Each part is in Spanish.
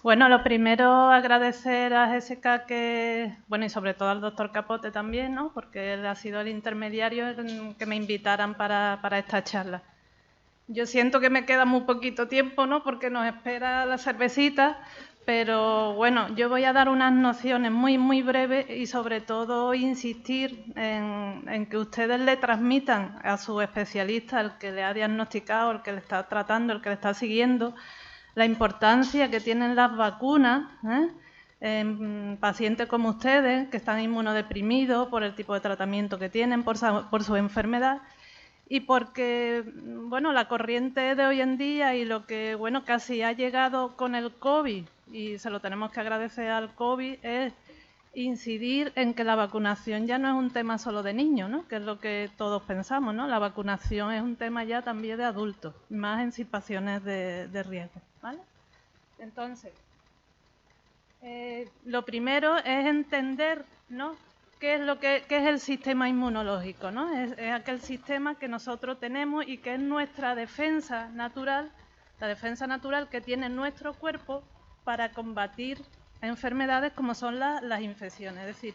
Bueno, lo primero, agradecer a Jessica y sobre todo al doctor Capote también, ¿no? Porque él ha sido el intermediario en que me invitaran para esta charla. Yo siento que me queda muy poquito tiempo, ¿no? Porque nos espera la cervecita, pero bueno, yo voy a dar unas nociones muy breves y sobre todo insistir en que ustedes le transmitan a su especialista, el que le ha diagnosticado, el que le está tratando, el que le está siguiendo, la importancia que tienen las vacunas en pacientes como ustedes, que están inmunodeprimidos por el tipo de tratamiento que tienen, por su enfermedad, y porque, bueno, la corriente de hoy en día y lo que, bueno, casi ha llegado con el COVID, y se lo tenemos que agradecer al COVID, es incidir en que la vacunación ya no es un tema solo de niños, ¿no? Que es lo que todos pensamos, ¿no? La vacunación es un tema ya también de adultos, más en situaciones de riesgo, ¿vale? Entonces, lo primero es entender, ¿no? ¿Qué es el sistema inmunológico, ¿no? Es aquel sistema que nosotros tenemos y que es nuestra defensa natural, la defensa natural que tiene nuestro cuerpo para combatir enfermedades como son las infecciones. Es decir,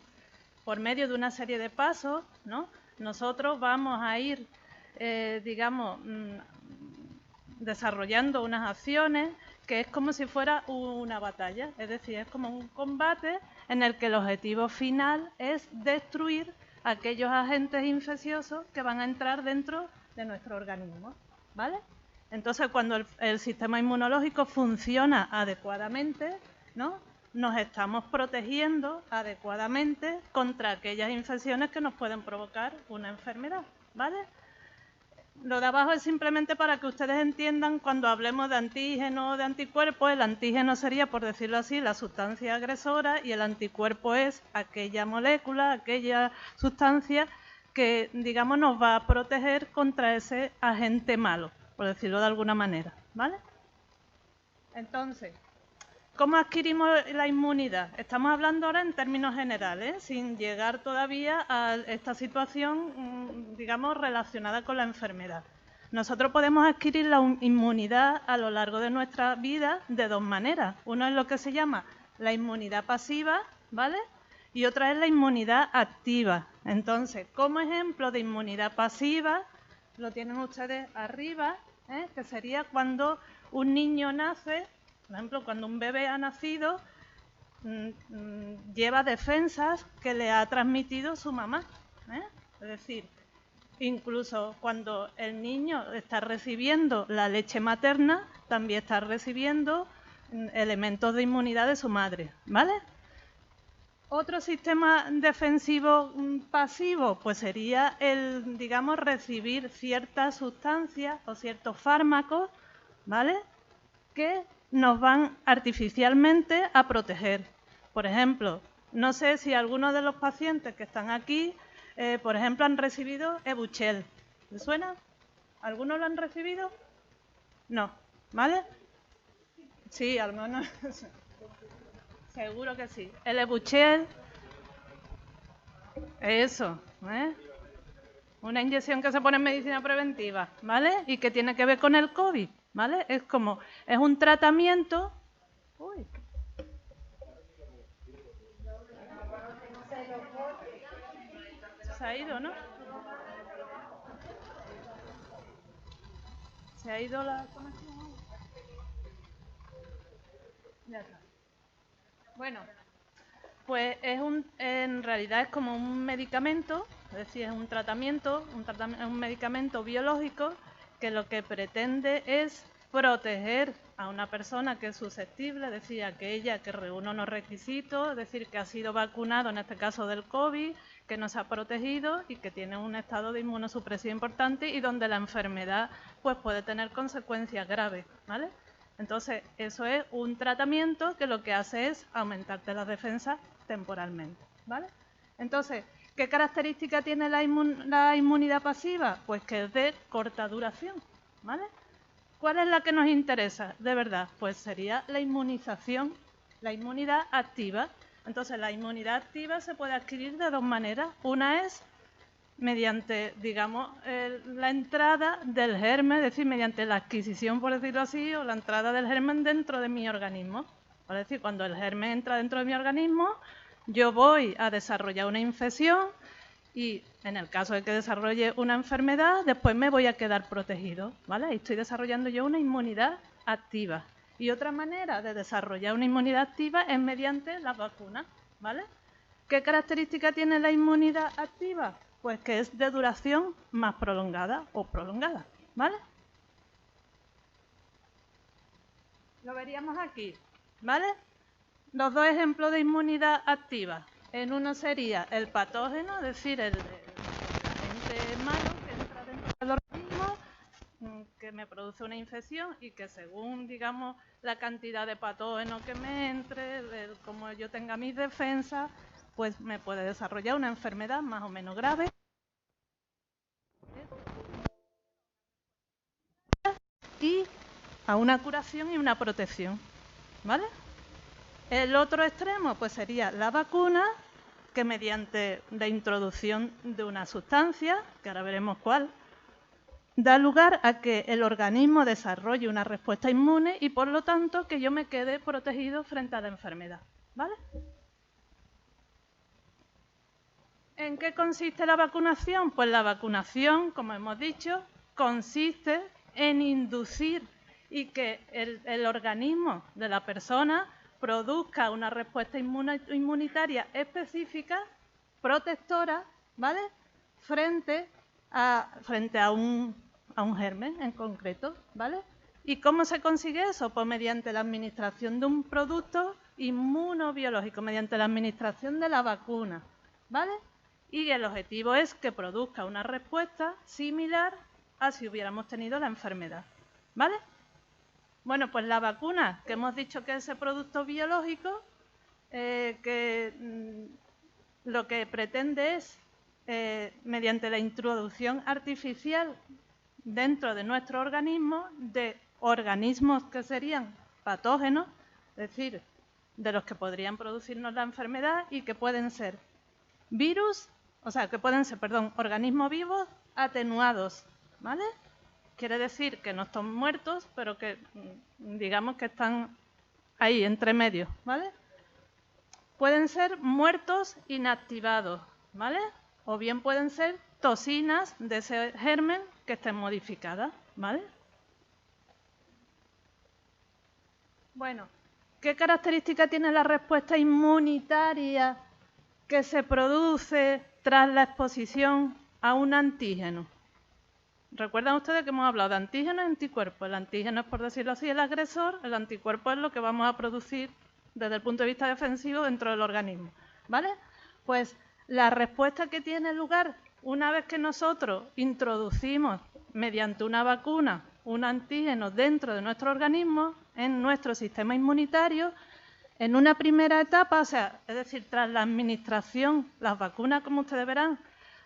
por medio de una serie de pasos, ¿no? Nosotros vamos a ir, desarrollando unas acciones que es como si fuera una batalla, es decir, es como un combate en el que el objetivo final es destruir aquellos agentes infecciosos que van a entrar dentro de nuestro organismo, ¿vale? Entonces, cuando el sistema inmunológico funciona adecuadamente, ¿no? Nos estamos protegiendo adecuadamente contra aquellas infecciones que nos pueden provocar una enfermedad, ¿vale? Lo de abajo es simplemente para que ustedes entiendan cuando hablemos de antígeno o de anticuerpos. El antígeno sería, por decirlo así, la sustancia agresora y el anticuerpo es aquella molécula, aquella sustancia que, digamos, nos va a proteger contra ese agente malo, por decirlo de alguna manera, ¿vale? Entonces, ¿cómo adquirimos la inmunidad? Estamos hablando ahora en términos generales, sin llegar todavía a esta situación, digamos, relacionada con la enfermedad. Nosotros podemos adquirir la inmunidad a lo largo de nuestra vida de dos maneras. Uno es lo que se llama la inmunidad pasiva, ¿vale? Y otra es la inmunidad activa. Entonces, como ejemplo de inmunidad pasiva, lo tienen ustedes arriba, que sería cuando un niño nace. Por ejemplo, cuando un bebé ha nacido, lleva defensas que le ha transmitido su mamá. Es decir, incluso cuando el niño está recibiendo la leche materna, también está recibiendo elementos de inmunidad de su madre, ¿vale? Otro sistema defensivo pasivo, pues sería el, digamos, recibir ciertas sustancias o ciertos fármacos, ¿vale? Que nos van artificialmente a proteger. Por ejemplo, no sé si algunos de los pacientes que están aquí, por ejemplo, han recibido Evusheld. ¿Les suena? ¿Algunos lo han recibido? No, ¿vale? Sí, al menos. Seguro que sí. El Evusheld, eso, una inyección que se pone en medicina preventiva, ¿vale? Y que tiene que ver con el COVID, ¿vale? Es un tratamiento. Uy. Se ha ido, ¿no? Se ha ido la conexión. Ya está. Bueno, pues en realidad es como un medicamento, es decir, es un tratamiento, un medicamento biológico que lo que pretende es proteger a una persona que es susceptible, es decir, aquella que reúne unos requisitos, es decir, que ha sido vacunado, en este caso del COVID, que no se ha protegido y que tiene un estado de inmunosupresión importante y donde la enfermedad pues puede tener consecuencias graves, ¿vale? Entonces, eso es un tratamiento que lo que hace es aumentarte las defensas temporalmente, ¿vale? Entonces, ¿qué característica tiene la inmunidad pasiva? Pues que es de corta duración, ¿vale? ¿Cuál es la que nos interesa, de verdad? Pues sería la inmunización, la inmunidad activa. Entonces, la inmunidad activa se puede adquirir de dos maneras. Una es mediante, digamos, la entrada del germen, es decir, mediante la adquisición, por decirlo así, o la entrada del germen dentro de mi organismo, Es decir, cuando el germen entra dentro de mi organismo, yo voy a desarrollar una infección y en el caso de que desarrolle una enfermedad, después me voy a quedar protegido, ¿vale? Y estoy desarrollando yo una inmunidad activa. Y otra manera de desarrollar una inmunidad activa es mediante las vacunas, ¿vale? ¿Qué característica tiene la inmunidad activa? Pues que es de duración más prolongada o prolongada, ¿vale? Lo veríamos aquí, ¿vale? Los dos ejemplos de inmunidad activa. En uno sería el patógeno, es decir, el agente malo que entra dentro del organismo, que me produce una infección y que según, digamos, la cantidad de patógeno que me entre, como yo tenga mis defensas, pues me puede desarrollar una enfermedad más o menos grave. Y a una curación y una protección, ¿vale? El otro extremo pues sería la vacuna, que mediante la introducción de una sustancia, que ahora veremos cuál, da lugar a que el organismo desarrolle una respuesta inmune y por lo tanto que yo me quede protegido frente a la enfermedad, ¿vale? ¿En qué consiste la vacunación? Pues la vacunación, como hemos dicho, consiste en inducir y que el organismo de la persona produzca una respuesta inmunitaria específica, protectora, ¿vale? Frente a un germen en concreto, ¿vale? ¿Y cómo se consigue eso? Pues mediante la administración de un producto inmunobiológico, mediante la administración de la vacuna, ¿vale? Y el objetivo es que produzca una respuesta similar a si hubiéramos tenido la enfermedad, ¿vale? Bueno, pues la vacuna, que hemos dicho que es ese producto biológico, lo que pretende es, mediante la introducción artificial dentro de nuestro organismo, de organismos que serían patógenos, es decir, de los que podrían producirnos la enfermedad y que pueden ser virus, organismos vivos atenuados, ¿vale? Quiere decir que no están muertos, pero que digamos que están ahí, entre medios, ¿vale? Pueden ser muertos inactivados, ¿vale? O bien pueden ser toxinas de ese germen que estén modificadas, ¿vale? Bueno, ¿qué característica tiene la respuesta inmunitaria que se produce tras la exposición a un antígeno? Recuerdan ustedes que hemos hablado de antígeno y anticuerpo. El antígeno es, por decirlo así, el agresor, el anticuerpo es lo que vamos a producir desde el punto de vista defensivo dentro del organismo, ¿vale? Pues la respuesta que tiene lugar una vez que nosotros introducimos mediante una vacuna un antígeno dentro de nuestro organismo, en nuestro sistema inmunitario, en una primera etapa, es decir, tras la administración, las vacunas, como ustedes verán,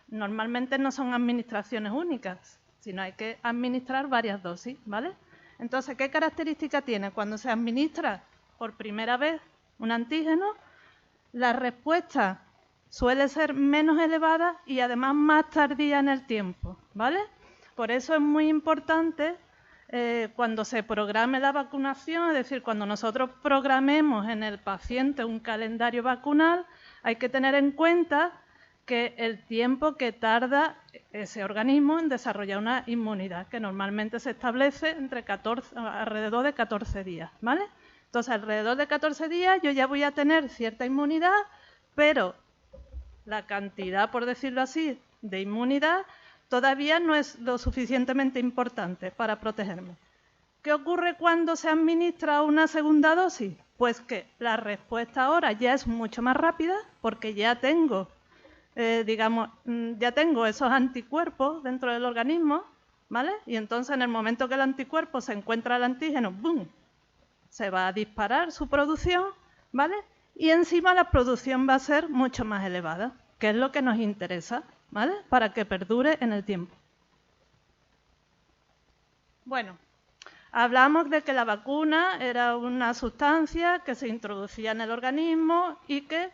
normalmente no son administraciones únicas, sino hay que administrar varias dosis, ¿vale? Entonces, ¿qué característica tiene? Cuando se administra por primera vez un antígeno, la respuesta suele ser menos elevada y además más tardía en el tiempo, ¿vale? Por eso es muy importante cuando se programe la vacunación, es decir, cuando nosotros programemos en el paciente un calendario vacunal, hay que tener en cuenta que el tiempo que tarda ese organismo en desarrollar una inmunidad, que normalmente se establece entre alrededor de 14 días, ¿vale? Entonces, alrededor de 14 días yo ya voy a tener cierta inmunidad, pero la cantidad, por decirlo así, de inmunidad todavía no es lo suficientemente importante para protegerme. ¿Qué ocurre cuando se administra una segunda dosis? Pues que la respuesta ahora ya es mucho más rápida porque ya tengo ya tengo esos anticuerpos dentro del organismo, ¿vale? Y entonces en el momento que el anticuerpo se encuentra el antígeno, ¡boom!, se va a disparar su producción, ¿vale? Y encima la producción va a ser mucho más elevada, que es lo que nos interesa, ¿vale? Para que perdure en el tiempo. Bueno, hablamos de que la vacuna era una sustancia que se introducía en el organismo y que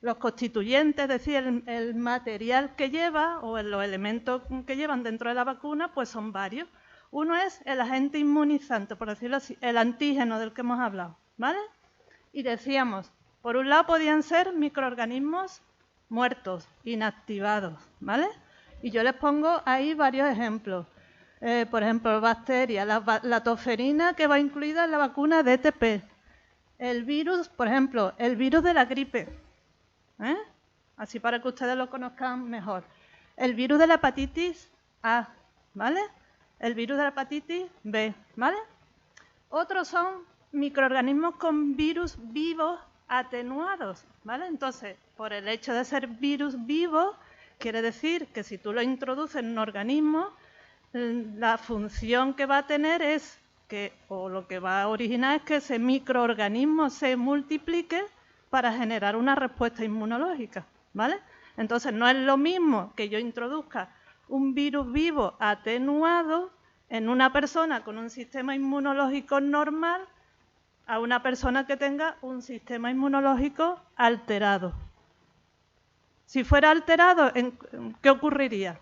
los constituyentes, es decir, el material que lleva o los elementos que llevan dentro de la vacuna, pues son varios. Uno es el agente inmunizante, por decirlo así, el antígeno del que hemos hablado, ¿vale? Y decíamos, por un lado podían ser microorganismos muertos, inactivados, ¿vale? Y yo les pongo ahí varios ejemplos. Por ejemplo, bacterias, la toferina que va incluida en la vacuna de ETP. El virus, por ejemplo, el virus de la gripe, ¿eh? Así para que ustedes lo conozcan mejor. El virus de la hepatitis A, ¿vale? El virus de la hepatitis B, ¿vale? Otros son microorganismos con virus vivos atenuados, ¿vale? Entonces, por el hecho de ser virus vivo, quiere decir que si tú lo introduces en un organismo, la función que va a tener es que, o lo que va a originar es que ese microorganismo se multiplique para generar una respuesta inmunológica, ¿vale? Entonces, no es lo mismo que yo introduzca un virus vivo atenuado en una persona con un sistema inmunológico normal a una persona que tenga un sistema inmunológico alterado. Si fuera alterado, ¿qué ocurriría?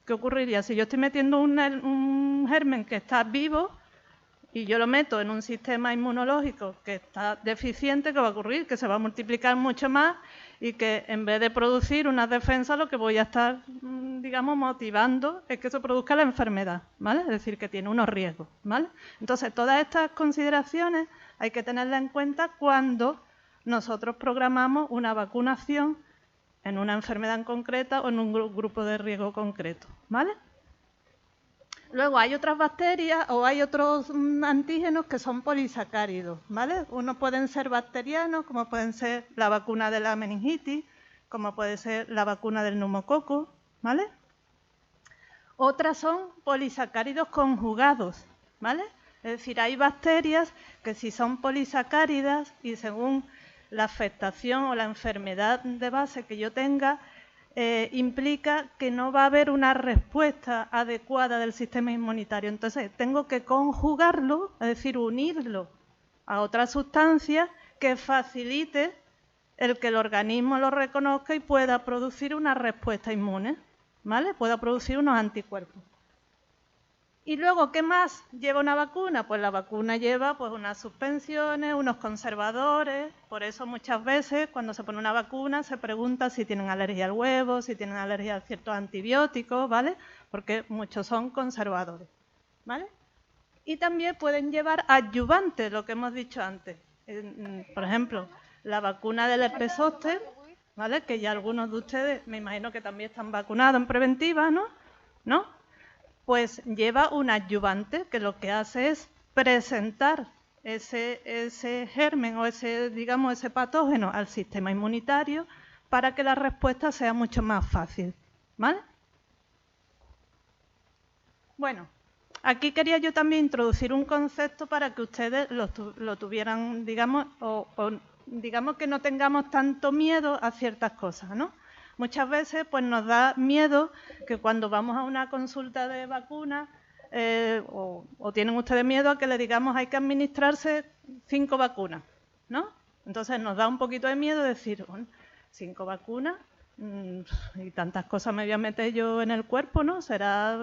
¿Qué ocurriría? Si yo estoy metiendo un germen que está vivo y yo lo meto en un sistema inmunológico que está deficiente, ¿qué va a ocurrir? Que se va a multiplicar mucho más y que en vez de producir unas defensas, lo que voy a estar, digamos, motivando es que se produzca la enfermedad, ¿vale? Es decir, que tiene unos riesgos, ¿vale? Entonces, todas estas consideraciones hay que tenerlas en cuenta cuando nosotros programamos una vacunación en una enfermedad en concreta o en un grupo de riesgo concreto, ¿vale? Luego hay otras bacterias o hay otros antígenos que son polisacáridos, ¿vale? Unos pueden ser bacterianos, como pueden ser la vacuna de la meningitis, como puede ser la vacuna del neumococo, ¿vale? Otras son polisacáridos conjugados, ¿vale? Es decir, hay bacterias que si son polisacáridas y según la afectación o la enfermedad de base que yo tenga, implica que no va a haber una respuesta adecuada del sistema inmunitario. Entonces, tengo que conjugarlo, es decir, unirlo a otra sustancia que facilite el que el organismo lo reconozca y pueda producir una respuesta inmune, ¿vale? Pueda producir unos anticuerpos. Y luego, ¿qué más lleva una vacuna? Pues la vacuna lleva pues, unas suspensiones, unos conservadores. Por eso muchas veces cuando se pone una vacuna se pregunta si tienen alergia al huevo, si tienen alergia a ciertos antibióticos, ¿vale? Porque muchos son conservadores, ¿vale? Y también pueden llevar adyuvantes, lo que hemos dicho antes. Por ejemplo, la vacuna del herpes zóster, ¿vale? Que ya algunos de ustedes me imagino que también están vacunados en preventiva, ¿no? ¿No? Pues lleva un adyuvante que lo que hace es presentar ese germen o ese patógeno al sistema inmunitario para que la respuesta sea mucho más fácil, ¿vale? Bueno, aquí quería yo también introducir un concepto para que ustedes lo tuvieran, digamos, o digamos que no tengamos tanto miedo a ciertas cosas, ¿no? Muchas veces pues nos da miedo que cuando vamos a una consulta de vacunas o tienen ustedes miedo a que le digamos hay que administrarse 5 vacunas, ¿no? Entonces nos da un poquito de miedo decir, bueno, 5 vacunas y tantas cosas me voy a meter yo en el cuerpo, ¿no? ¿Será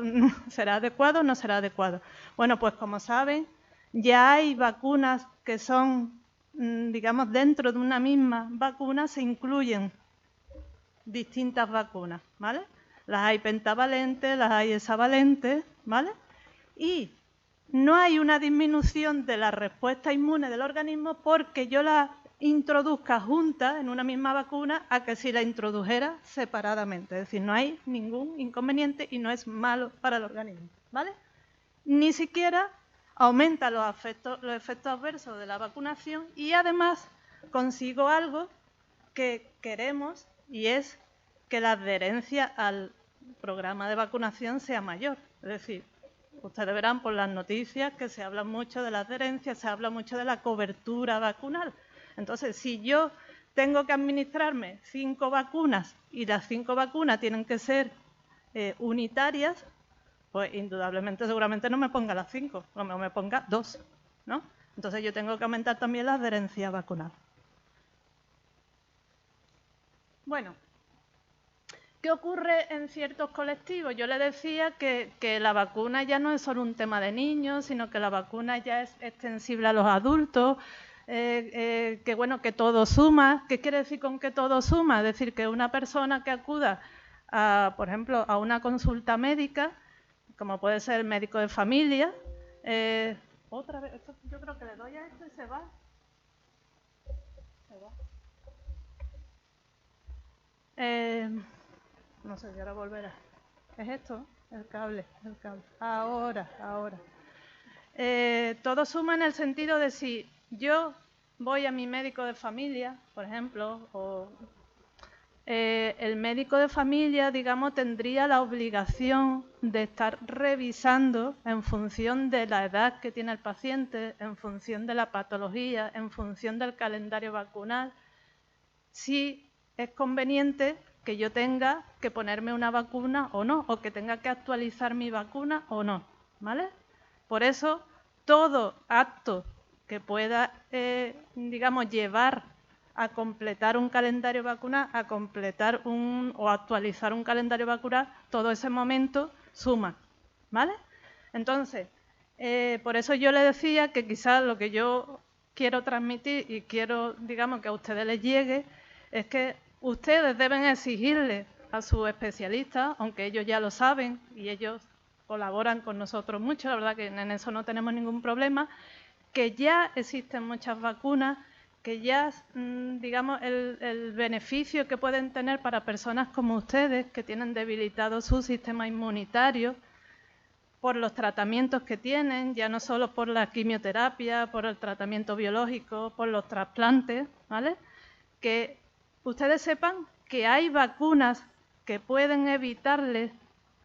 adecuado o no será adecuado? Bueno, pues como saben, ya hay vacunas que son, digamos, dentro de una misma vacuna se incluyen distintas vacunas, ¿vale? Las hay pentavalentes, las hay hexavalentes, ¿vale? Y no hay una disminución de la respuesta inmune del organismo porque yo las introduzca juntas en una misma vacuna a que si la introdujera separadamente. Es decir, no hay ningún inconveniente y no es malo para el organismo, ¿vale? Ni siquiera aumenta los efectos adversos de la vacunación y además consigo algo que queremos y es que la adherencia al programa de vacunación sea mayor. Es decir, ustedes verán por las noticias que se habla mucho de la adherencia, se habla mucho de la cobertura vacunal. Entonces, si yo tengo que administrarme 5 vacunas y las 5 vacunas tienen que ser unitarias, pues indudablemente seguramente no me ponga las 5, no me ponga 2, ¿no? Entonces yo tengo que aumentar también la adherencia vacunal. Bueno, ¿Qué ocurre en ciertos colectivos? Yo le decía que la vacuna ya no es solo un tema de niños, sino que la vacuna ya es extensible a los adultos, que bueno, que todo suma. ¿Qué quiere decir con que todo suma? Es decir, que una persona que acuda, por ejemplo, a una consulta médica, como puede ser el médico de familia, otra vez, yo creo que le doy a esto y se va. No sé si ahora volverá. ¿Es esto? El cable. Ahora. Todo suma en el sentido de si yo voy a mi médico de familia, por ejemplo, o el médico de familia, digamos, tendría la obligación de estar revisando en función de la edad que tiene el paciente, en función de la patología, en función del calendario vacunal, si es conveniente que yo tenga que ponerme una vacuna o no, o que tenga que actualizar mi vacuna o no, ¿vale? Por eso, todo acto que pueda, digamos, llevar a completar un calendario vacunal, a completar o actualizar un calendario vacunal, todo ese momento suma, ¿vale? Entonces, por eso yo le decía que quizás lo que yo quiero transmitir y quiero, digamos, que a ustedes les llegue, es que ustedes deben exigirle a sus especialistas, aunque ellos ya lo saben y ellos colaboran con nosotros mucho, la verdad que en eso no tenemos ningún problema, que ya existen muchas vacunas, que ya, digamos, el beneficio que pueden tener para personas como ustedes, que tienen debilitado su sistema inmunitario, por los tratamientos que tienen, ya no solo por la quimioterapia, por el tratamiento biológico, por los trasplantes, ¿vale? Que ustedes sepan que hay vacunas que pueden evitarles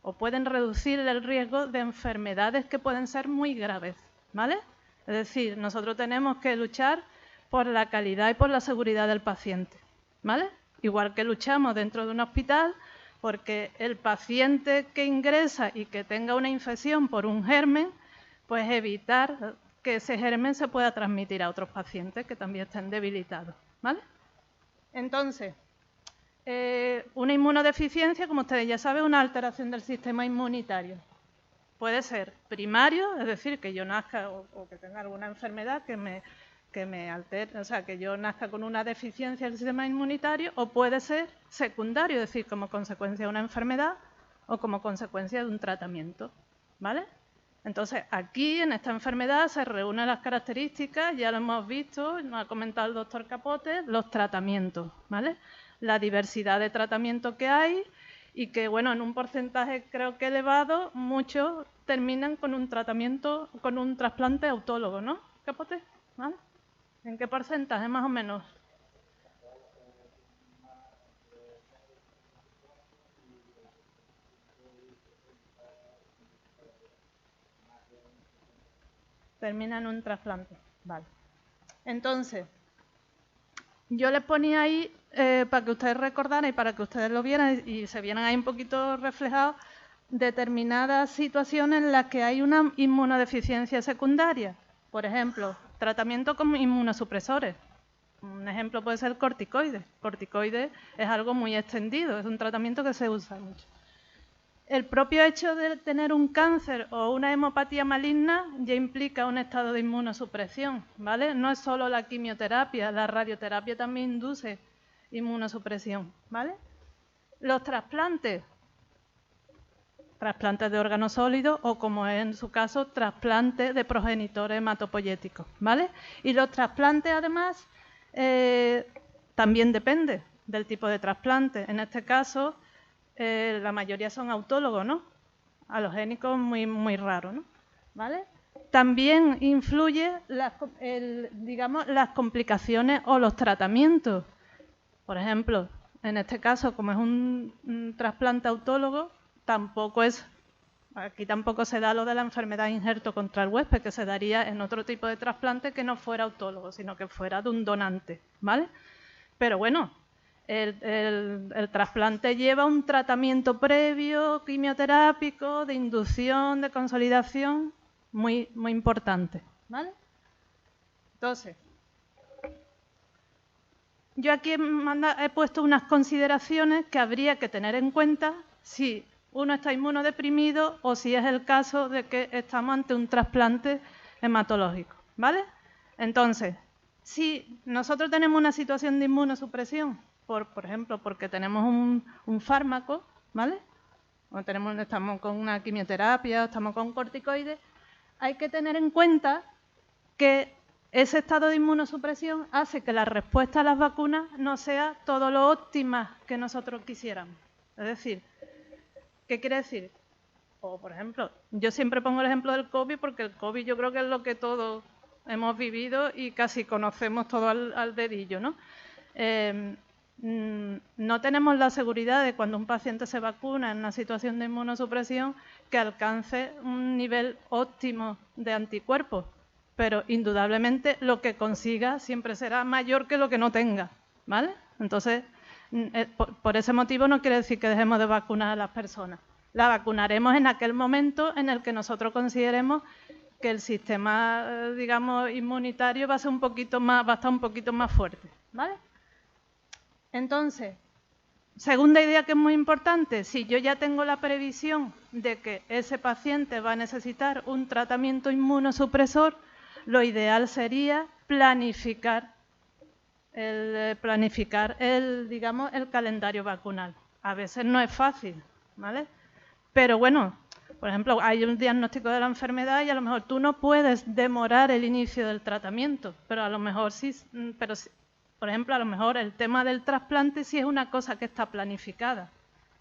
o pueden reducir el riesgo de enfermedades que pueden ser muy graves, ¿vale? Es decir, nosotros tenemos que luchar por la calidad y por la seguridad del paciente, ¿vale? Igual que luchamos dentro de un hospital porque el paciente que ingresa y que tenga una infección por un germen, pues evitar que ese germen se pueda transmitir a otros pacientes que también estén debilitados, ¿vale? Entonces, una inmunodeficiencia, como ustedes ya saben, es una alteración del sistema inmunitario. Puede ser primario, es decir, que yo nazca o que tenga alguna enfermedad que me altere, o sea, que yo nazca con una deficiencia del sistema inmunitario, o puede ser secundario, es decir, como consecuencia de una enfermedad o como consecuencia de un tratamiento, ¿vale? Entonces, aquí en esta enfermedad se reúnen las características, ya lo hemos visto, nos ha comentado el doctor Capote, los tratamientos, ¿vale? La diversidad de tratamientos que hay y que, bueno, en un porcentaje creo que elevado, muchos terminan con un tratamiento, con un trasplante autólogo, ¿no, Capote? ¿Vale? ¿En qué porcentaje más o menos? Termina en un trasplante, vale. Entonces, yo les ponía ahí para que ustedes recordaran y para que ustedes lo vieran y se vieran ahí un poquito reflejados determinadas situaciones en las que hay una inmunodeficiencia secundaria. Por ejemplo, tratamiento con inmunosupresores. Un ejemplo puede ser corticoides. Corticoides es algo muy extendido, es un tratamiento que se usa mucho. El propio hecho de tener un cáncer o una hemopatía maligna ya implica un estado de inmunosupresión, ¿vale? No es solo la quimioterapia, la radioterapia también induce inmunosupresión, ¿vale? Los trasplantes de órganos sólidos o, como es en su caso, trasplantes de progenitores hematopoyéticos, ¿vale? Y los trasplantes, además, también depende del tipo de trasplante. En este caso, la mayoría son autólogos, ¿no? Alogénicos muy raros, ¿no? ¿Vale? También influye digamos, las complicaciones o los tratamientos. Por ejemplo, en este caso, como es un trasplante autólogo, aquí tampoco se da lo de la enfermedad de injerto contra el huésped, que se daría en otro tipo de trasplante que no fuera autólogo, sino que fuera de un donante, ¿vale? Pero bueno, el trasplante lleva un tratamiento previo, quimioterápico, de inducción, de consolidación, muy importante, ¿vale? Entonces, yo aquí he puesto unas consideraciones que habría que tener en cuenta si uno está inmunodeprimido o si es el caso de que estamos ante un trasplante hematológico, ¿vale? Entonces, si nosotros tenemos una situación de inmunosupresión, por ejemplo, porque tenemos un fármaco, ¿vale? O estamos con una quimioterapia, estamos con corticoides, hay que tener en cuenta que ese estado de inmunosupresión hace que la respuesta a las vacunas no sea todo lo óptima que nosotros quisiéramos. Es decir, ¿qué quiere decir? O, por ejemplo, yo siempre pongo el ejemplo del COVID porque el COVID yo creo que es lo que todos hemos vivido y casi conocemos todo al dedillo, ¿no? No tenemos la seguridad de cuando un paciente se vacuna en una situación de inmunosupresión que alcance un nivel óptimo de anticuerpos, pero indudablemente lo que consiga siempre será mayor que lo que no tenga, ¿vale? Entonces, por ese motivo no quiere decir que dejemos de vacunar a las personas. La vacunaremos en aquel momento en el que nosotros consideremos que el sistema, digamos, inmunitario va a estar un poquito más fuerte, ¿vale? Entonces, segunda idea que es muy importante, si yo ya tengo la previsión de que ese paciente va a necesitar un tratamiento inmunosupresor, lo ideal sería planificar el calendario vacunal. A veces no es fácil, ¿vale? Pero bueno, por ejemplo, hay un diagnóstico de la enfermedad y a lo mejor tú no puedes demorar el inicio del tratamiento, pero a lo mejor sí, por ejemplo, a lo mejor el tema del trasplante sí es una cosa que está planificada,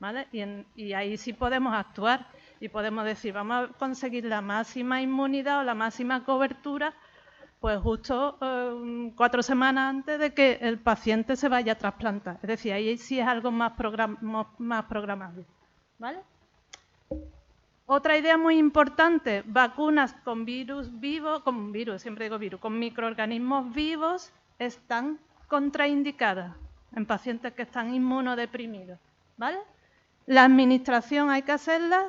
¿vale? Y ahí sí podemos actuar y podemos decir, vamos a conseguir la máxima inmunidad o la máxima cobertura, pues justo 4 semanas antes de que el paciente se vaya a trasplantar. Es decir, ahí sí es algo más programable, ¿vale? Otra idea muy importante, vacunas con con microorganismos vivos están contraindicadas en pacientes que están inmunodeprimidos, ¿vale? La administración hay que hacerla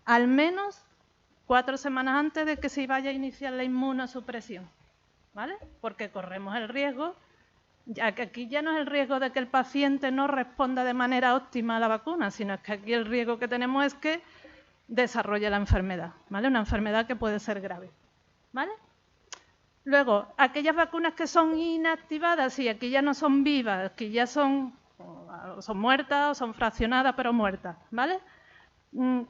al menos 4 semanas antes de que se vaya a iniciar la inmunosupresión, ¿vale? Porque corremos el riesgo, ya que aquí ya no es el riesgo de que el paciente no responda de manera óptima a la vacuna, sino que aquí el riesgo que tenemos es que desarrolle la enfermedad, ¿vale? Una enfermedad que puede ser grave, ¿vale? Luego, aquellas vacunas que son inactivadas, sí, aquí ya no son vivas, aquí ya son muertas o son fraccionadas, pero muertas, ¿vale?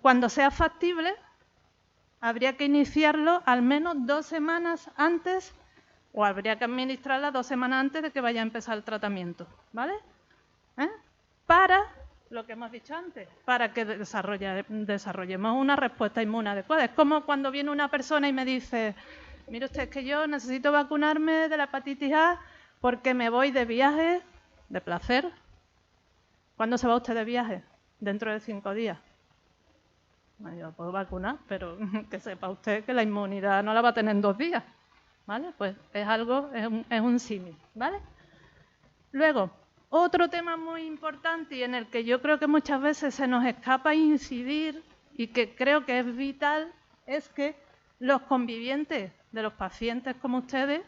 Cuando sea factible, habría que iniciarlo al menos 2 semanas antes, o habría que administrarla 2 semanas antes de que vaya a empezar el tratamiento, ¿vale? Para lo que hemos dicho antes, para que desarrollemos una respuesta inmune adecuada. Es como cuando viene una persona y me dice, mire usted, es que yo necesito vacunarme de la hepatitis A porque me voy de viaje, de placer. ¿Cuándo se va usted de viaje? Dentro de 5 días. Bueno, yo puedo vacunar, pero que sepa usted que la inmunidad no la va a tener en 2 días, ¿vale? Pues es un símil, ¿vale? Luego, otro tema muy importante y en el que yo creo que muchas veces se nos escapa incidir y que creo que es vital es que los convivientes de los pacientes como ustedes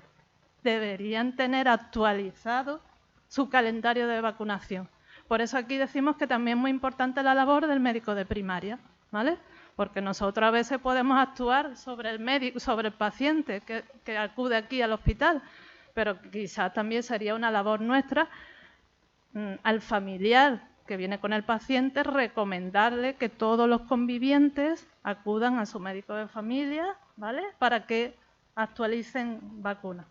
deberían tener actualizado su calendario de vacunación. Por eso aquí decimos que también es muy importante la labor del médico de primaria, ¿vale? Porque nosotros a veces podemos actuar sobre el paciente que acude aquí al hospital, pero quizás también sería una labor nuestra al familiar que viene con el paciente, recomendarle que todos los convivientes acudan a su médico de familia, ¿vale? Para que actualicen vacunas.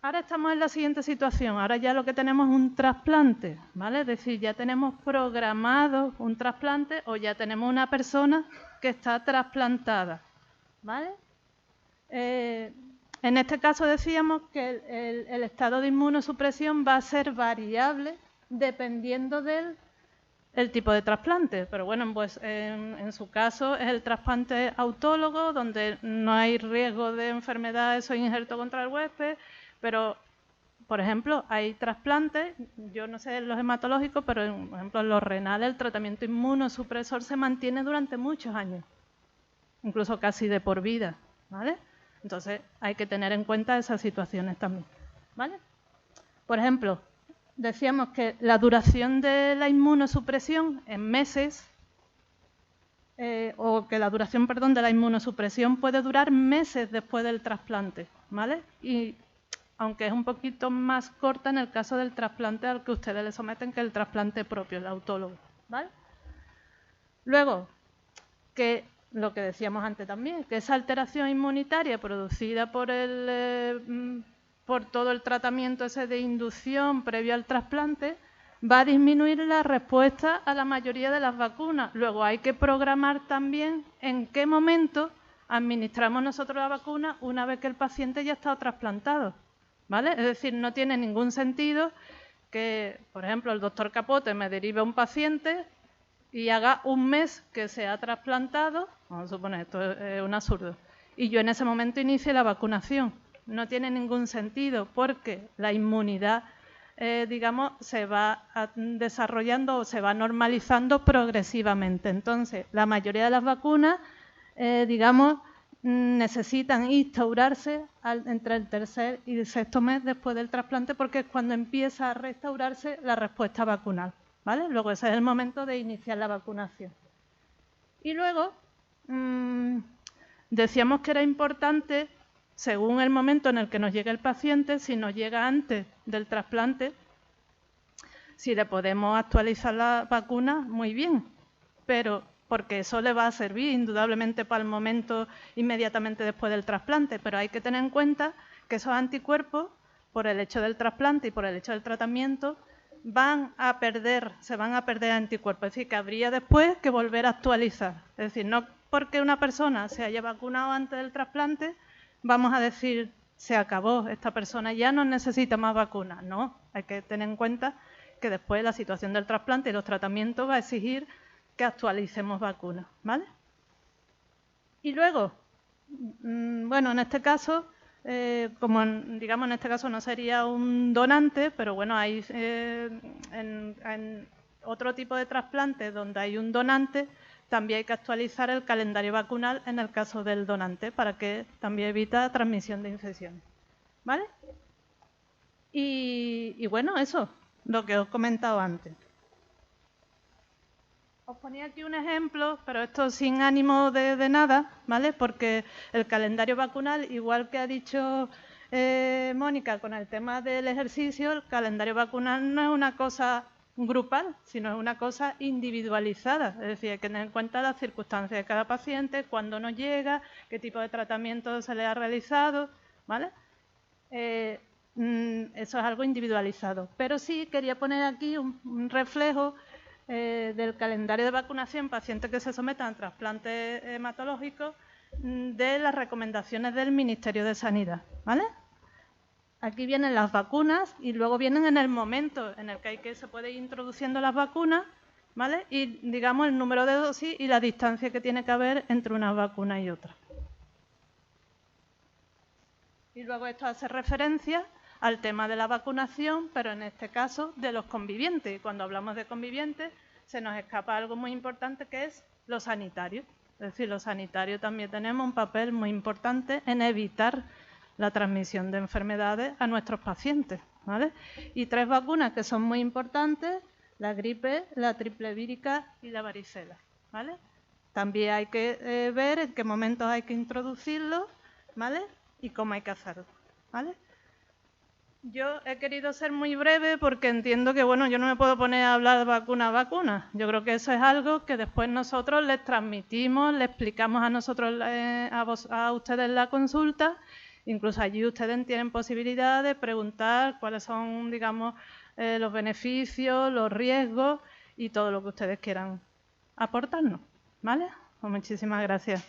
Ahora estamos en la siguiente situación, ahora ya lo que tenemos es un trasplante, ¿vale? Es decir, ya tenemos programado un trasplante o ya tenemos una persona que está trasplantada, ¿vale? En este caso decíamos que el estado de inmunosupresión va a ser variable dependiendo del tipo de trasplante. Pero bueno, pues en su caso es el trasplante autólogo, donde no hay riesgo de enfermedades o injerto contra el huésped, pero, por ejemplo, hay trasplantes, yo no sé en los hematológicos, pero por ejemplo en los renales el tratamiento inmunosupresor se mantiene durante muchos años, incluso casi de por vida, ¿vale? Entonces hay que tener en cuenta esas situaciones también. ¿vale? Por ejemplo, decíamos que la duración de la inmunosupresión en meses, o que la duración, perdón, de la inmunosupresión puede durar meses después del trasplante, ¿vale? Y aunque es un poquito más corta en el caso del trasplante al que ustedes le someten que el trasplante propio, el autólogo, ¿vale? Luego, que lo que decíamos antes también, que esa alteración inmunitaria producida por todo el tratamiento ese de inducción previo al trasplante va a disminuir la respuesta a la mayoría de las vacunas. Luego hay que programar también en qué momento administramos nosotros la vacuna una vez que el paciente ya ha estado trasplantado, ¿vale? Es decir, no tiene ningún sentido que, por ejemplo, el doctor Capote me derive a un paciente y haga un mes que se ha trasplantado, vamos a suponer, esto es un absurdo, y yo en ese momento inicie la vacunación. No tiene ningún sentido porque la inmunidad, digamos, se va desarrollando o se va normalizando progresivamente. Entonces, la mayoría de las vacunas, digamos, necesitan instaurarse entre el tercer y el sexto mes después del trasplante porque es cuando empieza a restaurarse la respuesta vacunal, ¿vale? Luego ese es el momento de iniciar la vacunación. Y luego decíamos que era importante, según el momento en el que nos llegue el paciente, si nos llega antes del trasplante, si le podemos actualizar la vacuna, muy bien, pero porque eso le va a servir indudablemente para el momento inmediatamente después del trasplante, pero hay que tener en cuenta que esos anticuerpos, por el hecho del trasplante y por el hecho del tratamiento, se van a perder anticuerpos, es decir, que habría después que volver a actualizar. Es decir, no porque una persona se haya vacunado antes del trasplante, vamos a decir, se acabó, esta persona ya no necesita más vacunas. No, hay que tener en cuenta que después la situación del trasplante y los tratamientos va a exigir que actualicemos vacunas, ¿vale? Y luego, bueno, en este caso, como digamos en este caso no sería un donante, pero bueno, hay en otro tipo de trasplantes donde hay un donante, también hay que actualizar el calendario vacunal en el caso del donante para que también evita transmisión de infecciones, ¿vale? Y bueno, eso, lo que os he comentado antes. Os ponía aquí un ejemplo, pero esto sin ánimo de nada, ¿vale? Porque el calendario vacunal, igual que ha dicho Mónica con el tema del ejercicio, el calendario vacunal no es una cosa grupal, sino es una cosa individualizada. Es decir, hay que tener en cuenta las circunstancias de cada paciente, cuándo nos llega, qué tipo de tratamiento se le ha realizado, ¿vale? Eso es algo individualizado. Pero sí quería poner aquí un reflejo del calendario de vacunación en pacientes que se sometan a trasplantes hematológicos de las recomendaciones del Ministerio de Sanidad, ¿vale? Aquí vienen las vacunas y luego vienen en el momento en el que se puede ir introduciendo las vacunas, ¿vale? Y digamos el número de dosis y la distancia que tiene que haber entre una vacuna y otra. Y luego esto hace referencia al tema de la vacunación, pero en este caso de los convivientes. Y cuando hablamos de convivientes se nos escapa algo muy importante que es lo sanitario. Es decir, los sanitarios también tenemos un papel muy importante en evitar la transmisión de enfermedades a nuestros pacientes, ¿vale? Y 3 vacunas que son muy importantes, la gripe, la triple vírica y la varicela, ¿vale? También hay que ver en qué momentos hay que introducirlo, ¿vale? Y cómo hay que hacerlo, ¿vale? Yo he querido ser muy breve porque entiendo que, bueno, yo no me puedo poner a hablar de vacuna a vacuna. Yo creo que eso es algo que después nosotros les transmitimos, les explicamos a nosotros, a ustedes la consulta. Incluso allí ustedes tienen posibilidad de preguntar cuáles son, digamos, los beneficios, los riesgos y todo lo que ustedes quieran aportarnos, ¿vale? Pues muchísimas gracias.